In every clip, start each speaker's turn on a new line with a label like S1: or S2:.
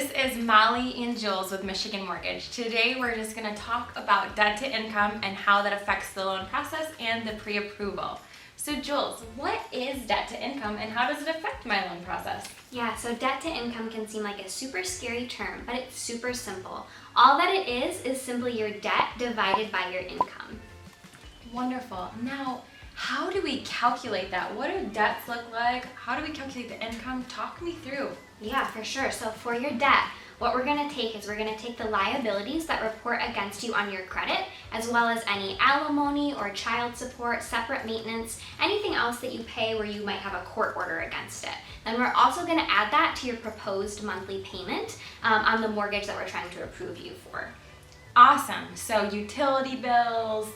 S1: This is Molly and Jules with Michigan Mortgage. Today we're just going to talk about debt to income and how that affects the loan process and the pre-approval. So Jules, what is debt to income and how does it affect my loan process?
S2: Yeah, so debt to income can seem like a super scary term, but it's super simple. All that it is simply your debt divided by your income.
S1: Wonderful. Now, how do we calculate that? What do debts look like? How do we calculate the income? Talk me through.
S2: Yeah, for sure. So for your debt, what we're going to take is we're going to take the liabilities that report against you on your credit, as well as any alimony or child support, separate maintenance, anything else that you pay where you might have a court order against it. Then we're also going to add that to your proposed monthly payment on the mortgage that we're trying to approve you for.
S1: Awesome. So utility bills,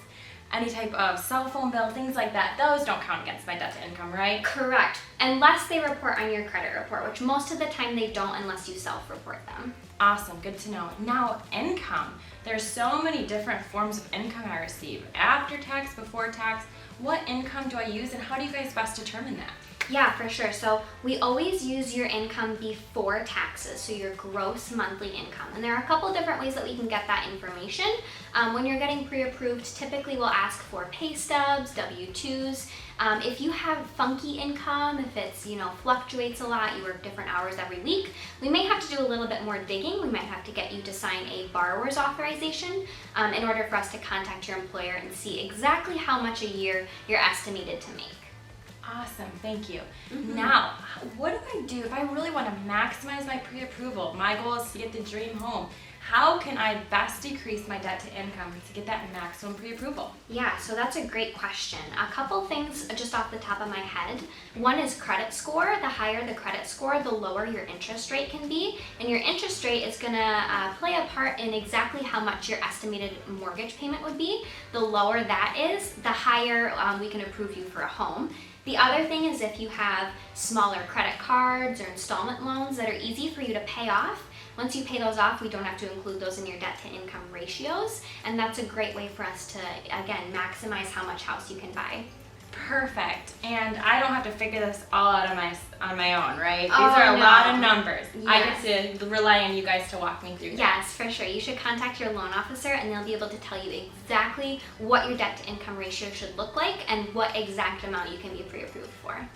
S1: any type of cell phone bill, things like that, those don't count against my debt to income, right?
S2: Correct. Unless they report on your credit report, which most of the time they don't unless you self-report them.
S1: Awesome, good to know. Now, income. There's so many different forms of income I receive. After tax, before tax, what income do I use and how do you guys best determine that?
S2: Yeah, for sure. So we always use your income before taxes, so your gross monthly income. And there are a couple different ways that we can get that information. When you're getting pre-approved, typically we'll ask for pay stubs, W-2s. If you have funky income, if it's, fluctuates a lot, you work different hours every week, we may have to do a little bit more digging. We might have to get you to sign a borrower's authorization in order for us to contact your employer and see exactly how much a year you're estimated to make.
S1: Awesome, thank you. Now, what do I do if I really want to maximize my pre-approval? My goal is to get the dream home. How can I best decrease my debt to income to get that maximum pre-approval?
S2: Yeah, so that's a great question. A couple things just off the top of my head. One is credit score. The higher the credit score, the lower your interest rate can be. And your interest rate is going to play a part in exactly how much your estimated mortgage payment would be. The lower that is, the higher we can approve you for a home. The other thing is if you have smaller credit cards or installment loans that are easy for you to pay off, once you pay those off, we don't have to include those in your debt to income ratios, and that's a great way for us to, again, maximize how much house you can buy.
S1: Perfect. And I don't have to figure this all out on my own, right? These are a lot of numbers.
S2: Yes.
S1: I get to rely on you guys to walk me through that.
S2: Yes, for sure. You should contact your loan officer and they'll be able to tell you exactly what your debt to income ratio should look like and what exact amount you can be pre-approved for.